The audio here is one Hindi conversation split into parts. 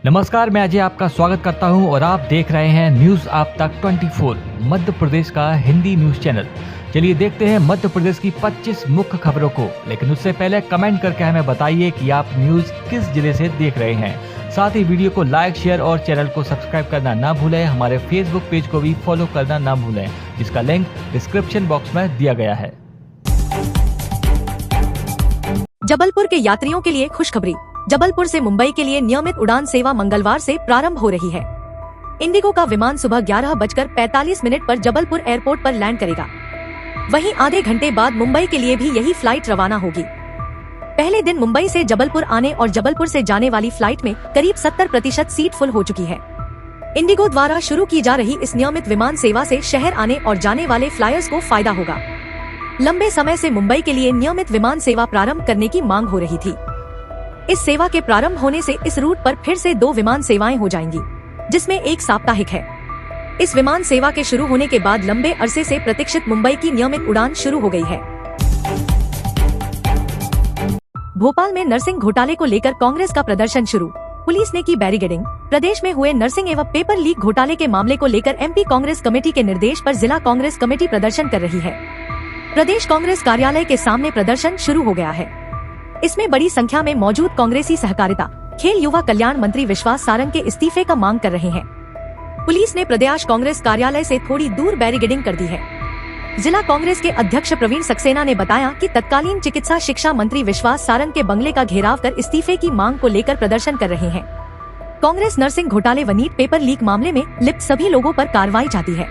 नमस्कार, मैं अजय आपका स्वागत करता हूं और आप देख रहे हैं न्यूज आप तक 24 मध्य प्रदेश का हिंदी न्यूज चैनल। चलिए देखते हैं मध्य प्रदेश की 25 मुख्य खबरों को, लेकिन उससे पहले कमेंट करके हमें बताइए कि आप न्यूज किस जिले से देख रहे हैं। साथ ही वीडियो को लाइक, शेयर और चैनल को सब्सक्राइब करना ना भूलें। हमारे फेसबुक पेज को भी फॉलो करना ना भूलें, जिसका लिंक डिस्क्रिप्शन बॉक्स में दिया गया है। जबलपुर के यात्रियों के लिए खुशखबरी। जबलपुर से मुंबई के लिए नियमित उड़ान सेवा मंगलवार से प्रारंभ हो रही है। इंडिगो का विमान सुबह 11:45 पर जबलपुर एयरपोर्ट पर लैंड करेगा। वहीं आधे घंटे बाद मुंबई के लिए भी यही फ्लाइट रवाना होगी। पहले दिन मुंबई से जबलपुर आने और जबलपुर से जाने वाली फ्लाइट में करीब 70% सीट फुल हो चुकी है। इंडिगो द्वारा शुरू की जा रही इस नियमित विमान सेवा से शहर आने और जाने वाले फ्लायर्स को फायदा होगा। लंबे समय से मुंबई के लिए नियमित विमान सेवा प्रारंभ करने की मांग हो रही थी। इस सेवा के प्रारंभ होने से इस रूट पर फिर से 2 विमान सेवाएं हो जाएंगी, जिसमें एक साप्ताहिक है। इस विमान सेवा के शुरू होने के बाद लंबे अरसे से प्रतीक्षित मुंबई की नियमित उड़ान शुरू हो गई है। भोपाल में नर्सिंग घोटाले को लेकर कांग्रेस का प्रदर्शन शुरू। पुलिस ने की बैरिकेडिंग। प्रदेश में हुए नर्सिंग एवं पेपर लीक घोटाले के मामले को लेकर एमपी कांग्रेस कमेटी के निर्देश पर जिला कांग्रेस कमेटी प्रदर्शन कर रही है। प्रदेश कांग्रेस कार्यालय के सामने प्रदर्शन शुरू हो गया है। इसमें बड़ी संख्या में मौजूद कांग्रेसी सहकारिता, खेल, युवा कल्याण मंत्री विश्वास सारंग के इस्तीफे का मांग कर रहे हैं। पुलिस ने प्रदेश कांग्रेस कार्यालय से थोड़ी दूर बैरिकेडिंग कर दी है। जिला कांग्रेस के अध्यक्ष प्रवीण सक्सेना ने बताया कि तत्कालीन चिकित्सा शिक्षा मंत्री विश्वास सारंग के बंगले का घेराव कर इस्तीफे की मांग को लेकर प्रदर्शन कर रहे हैं। कांग्रेस नर्सिंग घोटाले व नीट पेपर लीक मामले में लिप्त सभी लोगों पर कार्रवाई चाहती है।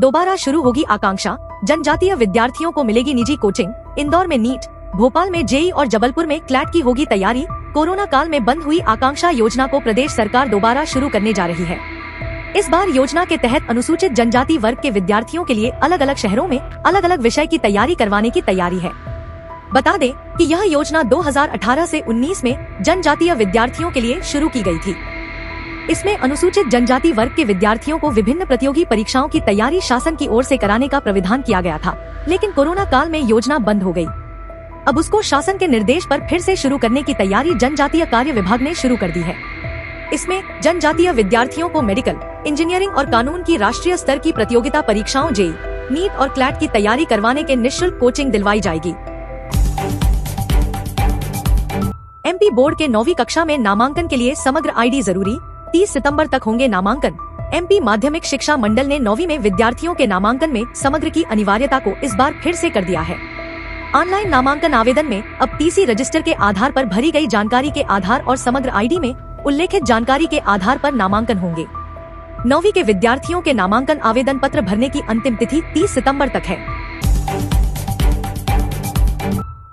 दोबारा शुरू होगी आकांक्षा, जनजातीय विद्यार्थियों को मिलेगी निजी कोचिंग। इंदौर में नीट, भोपाल में जेई और जबलपुर में क्लैट की होगी तैयारी। कोरोना काल में बंद हुई आकांक्षा योजना को प्रदेश सरकार दोबारा शुरू करने जा रही है। इस बार योजना के तहत अनुसूचित जनजाति वर्ग के विद्यार्थियों के लिए अलग अलग शहरों में अलग अलग विषय की तैयारी करवाने की तैयारी है। बता दें कि यह योजना 2018 से 19 में जनजातीय विद्यार्थियों के लिए शुरू की गई थी। इसमें अनुसूचित जनजाति वर्ग के विद्यार्थियों को विभिन्न प्रतियोगी परीक्षाओं की तैयारी शासन की ओर से कराने का प्राविधान किया गया था, लेकिन कोरोना काल में योजना बंद हो गई। अब उसको शासन के निर्देश पर फिर से शुरू करने की तैयारी जनजातीय कार्य विभाग ने शुरू कर दी है। इसमें जनजातीय विद्यार्थियों को मेडिकल, इंजीनियरिंग और कानून की राष्ट्रीय स्तर की प्रतियोगिता परीक्षाओं जेई, नीट और क्लैट की तैयारी करवाने के निःशुल्क कोचिंग दिलवाई जाएगी। एमपी बोर्ड के 9वीं कक्षा में नामांकन के लिए समग्र आईडी जरूरी। 30 सितंबर तक होंगे नामांकन। एमपी माध्यमिक शिक्षा मंडल ने 9वीं में विद्यार्थियों के नामांकन में समग्र की अनिवार्यता को इस बार फिर से कर दिया है। ऑनलाइन नामांकन आवेदन में अब टीसी रजिस्टर के आधार पर भरी गई जानकारी के आधार और समग्र आईडी में उल्लेखित जानकारी के आधार पर नामांकन होंगे। 9वीं के विद्यार्थियों के नामांकन आवेदन पत्र भरने की अंतिम तिथि 30 सितंबर तक है।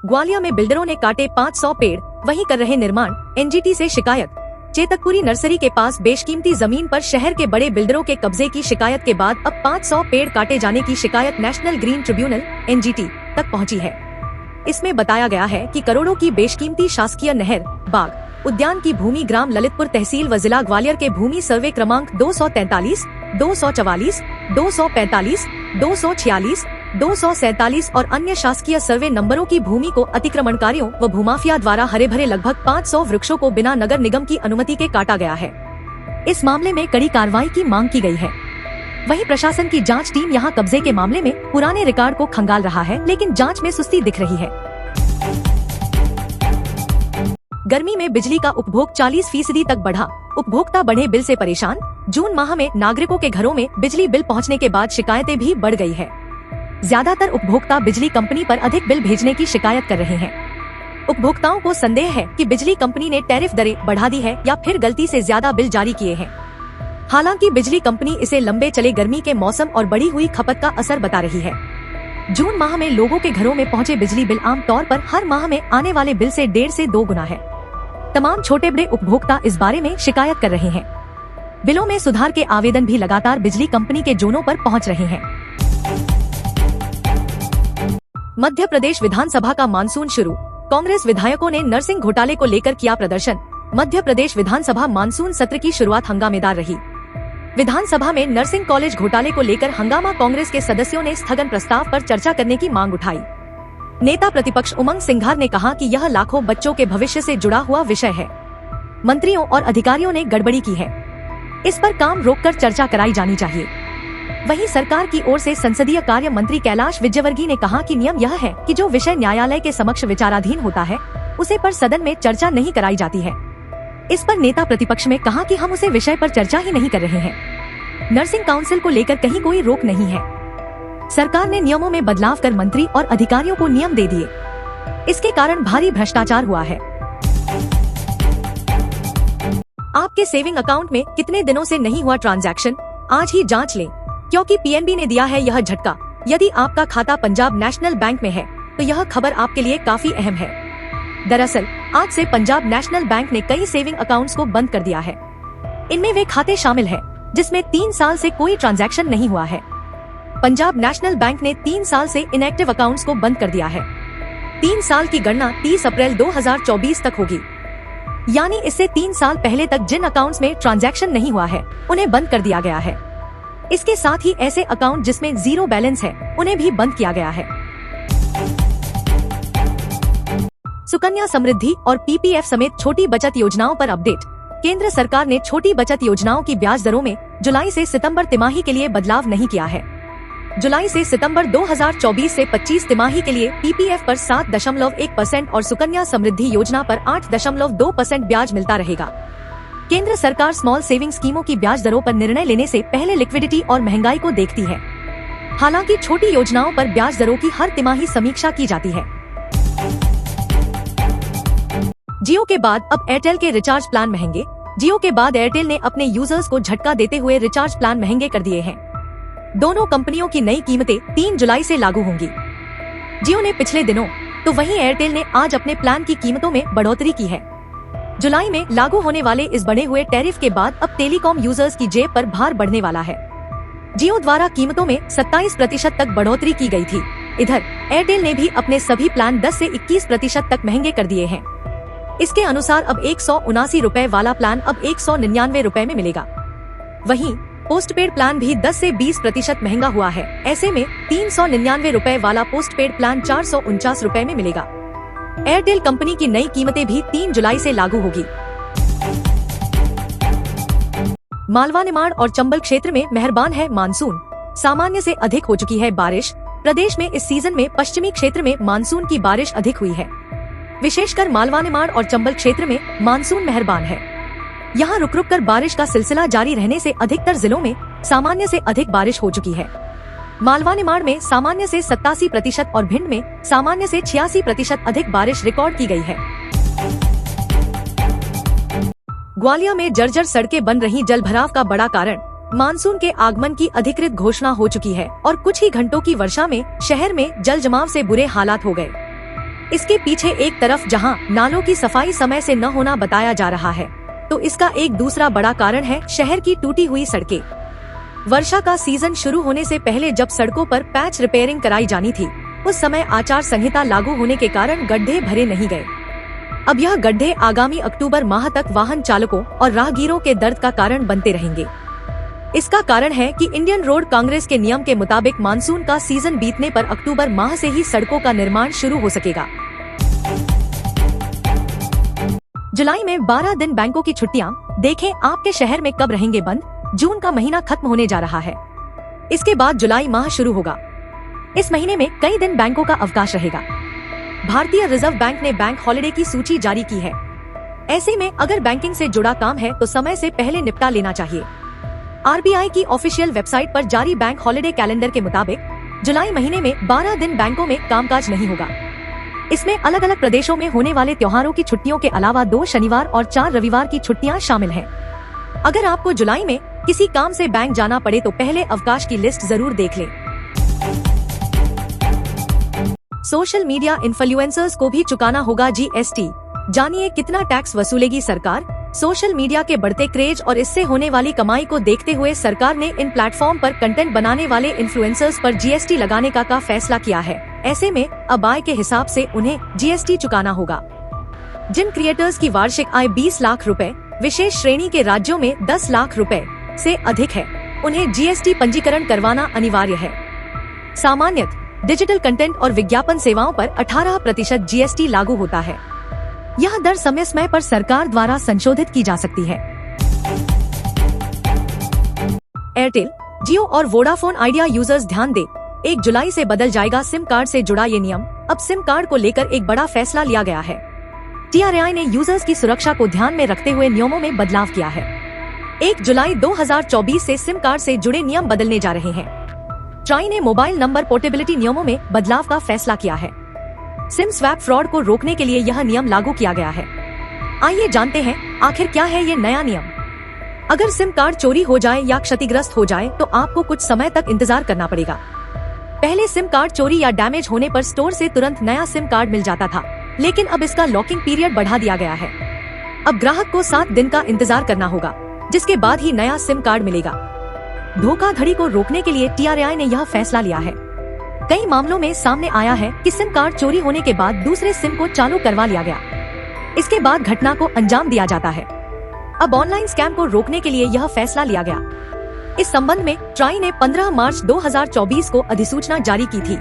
ग्वालियर में बिल्डरों ने काटे 500 पेड़, वहीं कर रहे निर्माण। एनजीटी से शिकायत। चेतकपुरी नर्सरी के पास बेशकीमती जमीन पर शहर के बड़े बिल्डरों के कब्जे की शिकायत के बाद अब 500 पेड़ काटे जाने की शिकायत नेशनल ग्रीन ट्रिब्यूनल (एनजीटी) तक पहुंची है। इसमें बताया गया है कि करोड़ों की बेशकीमती शासकीय नहर, बाग, उद्यान की भूमि ग्राम ललितपुर तहसील व जिला ग्वालियर के भूमि सर्वे क्रमांक 243, 244, 245, 246, 247 और अन्य शासकीय सर्वे नंबरों की भूमि को अतिक्रमणकारियों व भूमाफिया द्वारा हरे भरे लगभग 500 वृक्षों को बिना नगर निगम की अनुमति के काटा गया है। इस मामले में कड़ी कार्रवाई की मांग की गई है। वहीं प्रशासन की जांच टीम यहां कब्जे के मामले में पुराने रिकॉर्ड को खंगाल रहा है, लेकिन जांच में सुस्ती दिख रही है। गर्मी में बिजली का उपभोग 40% तक बढ़ा। उपभोक्ता बढ़े बिल से परेशान। जून माह में नागरिकों के घरों में बिजली बिल पहुंचने के बाद शिकायतें भी बढ़ गई है। ज्यादातर उपभोक्ता बिजली कंपनी पर अधिक बिल भेजने की शिकायत कर रहे हैं। उपभोक्ताओं को संदेह है कि बिजली कंपनी ने टैरिफ दरें बढ़ा दी है या फिर गलती से ज्यादा बिल जारी किए हैं। हालांकि बिजली कंपनी इसे लंबे चले गर्मी के मौसम और बढ़ी हुई खपत का असर बता रही है। जून माह में लोगों के घरों में पहुंचे बिजली बिल आम तौर पर हर माह में आने वाले बिल से 1.5 से 2 गुना है। तमाम छोटे बड़े उपभोक्ता इस बारे में शिकायत कर रहे हैं। बिलों में सुधार के आवेदन भी लगातार बिजली कंपनी के जोनों पर पहुंच रहे हैं। मध्य प्रदेश विधानसभा का मानसून शुरू। कांग्रेस विधायकों ने नर्सिंग घोटाले को लेकर किया प्रदर्शन। मध्य प्रदेश विधानसभा मानसून सत्र की शुरुआत हंगामेदार रही। विधानसभा में नर्सिंग कॉलेज घोटाले को लेकर हंगामा। कांग्रेस के सदस्यों ने स्थगन प्रस्ताव पर चर्चा करने की मांग उठाई। नेता प्रतिपक्ष उमंग सिंघार ने कहा कि यह लाखों बच्चों के भविष्य से जुड़ा हुआ विषय है। मंत्रियों और अधिकारियों ने गड़बड़ी की है, इस पर काम रोककर चर्चा कराई जानी चाहिए। वहीं सरकार की ओर से संसदीय कार्य मंत्री कैलाश विजयवर्गीय ने कहा कि नियम यह है कि जो विषय न्यायालय के समक्ष विचाराधीन होता है उसे पर सदन में चर्चा नहीं कराई जाती है। इस पर नेता प्रतिपक्ष में कहा कि हम उसे विषय पर चर्चा ही नहीं कर रहे हैं। नर्सिंग काउंसिल को लेकर कहीं कोई रोक नहीं है। सरकार ने नियमों में बदलाव कर मंत्री और अधिकारियों को नियम दे दिए, इसके कारण भारी भ्रष्टाचार हुआ है। आपके सेविंग अकाउंट में कितने दिनों से नहीं हुआ ट्रांजैक्शन, आज ही जांच लें, क्योंकि पीएनबी ने दिया है यह झटका। यदि आपका खाता पंजाब नेशनल बैंक में है तो यह खबर आपके लिए काफी अहम है। दरअसल आज से पंजाब नेशनल बैंक ने कई सेविंग अकाउंट्स को बंद कर दिया है। इनमें वे खाते शामिल हैं जिसमें 3 साल से कोई ट्रांजैक्शन नहीं हुआ है। पंजाब नेशनल बैंक ने 3 साल से इनएक्टिव अकाउंट्स को बंद कर दिया है। 3 साल की गणना 30 अप्रैल 2024 तक होगी, यानी इससे 3 साल पहले तक जिन अकाउंट्स में ट्रांजैक्शन नहीं हुआ है उन्हें बंद कर दिया गया है। इसके साथ ही ऐसे अकाउंट जिसमें 0 बैलेंस है उन्हें भी बंद किया गया है। सुकन्या समृद्धि और पीपीएफ समेत छोटी बचत योजनाओं पर अपडेट। केंद्र सरकार ने छोटी बचत योजनाओं की ब्याज दरों में जुलाई से सितंबर तिमाही के लिए बदलाव नहीं किया है। जुलाई से सितंबर 2024 से 25 तिमाही के लिए पीपीएफ पर 7.1% और सुकन्या समृद्धि योजना पर 8.2% ब्याज मिलता रहेगा। केंद्र सरकार स्मॉल सेविंग स्कीमों की ब्याज दरों पर निर्णय लेने से पहले लिक्विडिटी और महंगाई को देखती है। हालांकि छोटी योजनाओं पर ब्याज दरों की हर तिमाही समीक्षा की जाती है। जियो के बाद अब एयरटेल के रिचार्ज प्लान महंगे। जियो के बाद एयरटेल ने अपने यूजर्स को झटका देते हुए रिचार्ज प्लान महंगे कर दिए हैं। दोनों कंपनियों की नई कीमतें 3 जुलाई से लागू होंगी। जियो ने पिछले दिनों तो वहीं एयरटेल ने आज अपने प्लान की कीमतों में बढ़ोतरी की है। जुलाई में लागू होने वाले इस बढ़े हुए टैरिफ के बाद अब टेलीकॉम यूजर्स की जेब पर भार बढ़ने वाला है। जियो द्वारा कीमतों में 27% तक बढ़ोतरी की गई थी। इधर एयरटेल ने भी अपने सभी प्लान 10 से 21% तक महंगे कर दिए हैं। इसके अनुसार अब 179 रुपए वाला प्लान अब 199 रुपए में मिलेगा। वहीं पोस्टपेड प्लान भी 10 से 20% महंगा हुआ है। ऐसे में 399 रुपए वाला पोस्टपेड प्लान 449 रुपए में मिलेगा। एयरटेल कंपनी की नई कीमतें भी 3 जुलाई से लागू होगी। मालवा निमाड़ और चंबल क्षेत्र में मेहरबान है मानसून। सामान्य से अधिक हो चुकी है बारिश। प्रदेश में इस सीजन में पश्चिमी क्षेत्र में मानसून की बारिश अधिक हुई है। विशेषकर मालवा निमाड़ और चंबल क्षेत्र में मानसून मेहरबान है। यहाँ रुक रुक कर बारिश का सिलसिला जारी रहने से अधिकतर जिलों में सामान्य से अधिक बारिश हो चुकी है। मालवा निमाड़ में सामान्य से 87% और भिंड में सामान्य से 86% अधिक बारिश रिकॉर्ड की गई है। ग्वालियर में जर्जर सड़कें बन रही जलभराव का बड़ा कारण मानसून के आगमन की अधिकृत घोषणा हो चुकी है और कुछ ही घंटों की वर्षा में शहर में जल जमाव से बुरे हालात हो गए। इसके पीछे एक तरफ जहां नालों की सफाई समय से न होना बताया जा रहा है, तो इसका एक दूसरा बड़ा कारण है शहर की टूटी हुई सड़कें। वर्षा का सीजन शुरू होने से पहले जब सड़कों पर पैच रिपेयरिंग कराई जानी थी, उस समय आचार संहिता लागू होने के कारण गड्ढे भरे नहीं गए। अब यह गड्ढे आगामी अक्टूबर माह तक वाहन चालकों और राहगीरों के दर्द का कारण बनते रहेंगे। इसका कारण है कि इंडियन रोड कांग्रेस के नियम के मुताबिक मानसून का सीजन बीतने पर अक्टूबर माह से ही सड़कों का निर्माण शुरू हो सकेगा। जुलाई में 12 दिन बैंकों की छुट्टियां, देखें आपके शहर में कब रहेंगे बंद। जून का महीना खत्म होने जा रहा है, इसके बाद जुलाई माह शुरू होगा। इस महीने में कई दिन बैंकों का अवकाश रहेगा। भारतीय रिजर्व बैंक ने बैंक हॉलिडे की सूची जारी की है। ऐसे में अगर बैंकिंग से जुड़ा काम है तो समय से पहले निपटा लेना चाहिए। आरबीआई की ऑफिशियल वेबसाइट पर जारी बैंक हॉलिडे कैलेंडर के मुताबिक जुलाई महीने में 12 दिन बैंकों में कामकाज नहीं होगा। इसमें अलग अलग प्रदेशों में होने वाले त्योहारों की छुट्टियों के अलावा 2 शनिवार और 4 रविवार की छुट्टियां शामिल हैं। अगर आपको जुलाई में किसी काम से बैंक जाना पड़े तो पहले अवकाश की लिस्ट जरूर देख लें। सोशल मीडिया इन्फ्लुएंसर्स को भी चुकाना होगा जीएसटी। जानिए कितना टैक्स वसूलेगी सरकार। सोशल मीडिया के बढ़ते क्रेज और इससे होने वाली कमाई को देखते हुए सरकार ने इन प्लेटफॉर्म पर कंटेंट बनाने वाले इन्फ्लुएंसर्स पर जीएसटी लगाने का फैसला किया है। ऐसे में अब आय के हिसाब से उन्हें जीएसटी चुकाना होगा। जिन क्रिएटर्स की वार्षिक आय 20 लाख रुपए, विशेष श्रेणी के राज्यों में 10 लाख रुपए से अधिक है, उन्हें जीएसटी पंजीकरण करवाना अनिवार्य है। सामान्यतः डिजिटल कंटेंट और विज्ञापन सेवाओं पर 18% GST लागू होता है। यह दर समय समय पर सरकार द्वारा संशोधित की जा सकती है। एयरटेल, जियो और वोडाफोन आइडिया यूजर्स ध्यान दें, 1 जुलाई से बदल जाएगा सिम कार्ड से जुड़ा ये नियम। अब सिम कार्ड को लेकर एक बड़ा फैसला लिया गया है। TRAI ने यूजर्स की सुरक्षा को ध्यान में रखते हुए नियमों में बदलाव किया है। 1 जुलाई 2024 से सिम कार्ड से जुड़े नियम बदलने जा रहे हैं। ट्राई ने मोबाइल नंबर पोर्टेबिलिटी नियमों में बदलाव का फैसला किया है। सिम स्वैप फ्रॉड को रोकने के लिए यह नियम लागू किया गया है। आइए जानते हैं आखिर क्या है ये नया नियम। अगर सिम कार्ड चोरी हो जाए या क्षतिग्रस्त हो जाए तो आपको कुछ समय तक इंतजार करना पड़ेगा। पहले सिम कार्ड चोरी या डैमेज होने पर स्टोर से तुरंत नया सिम कार्ड मिल जाता था, लेकिन अब इसका लॉकिंग पीरियड बढ़ा दिया गया है। अब ग्राहक को 7 दिन का इंतजार करना होगा, जिसके बाद ही नया सिम कार्ड मिलेगा। धोखाधड़ी को रोकने के लिए TRAI ने यह फैसला लिया है। कई मामलों में सामने आया है कि सिम कार्ड चोरी होने के बाद दूसरे सिम को चालू करवा लिया गया। इसके बाद घटना को अंजाम दिया जाता है। अब ऑनलाइन स्कैम को रोकने के लिए यह फैसला लिया गया। इस संबंध में ट्राई ने 15 मार्च 2024 को अधिसूचना जारी की थी।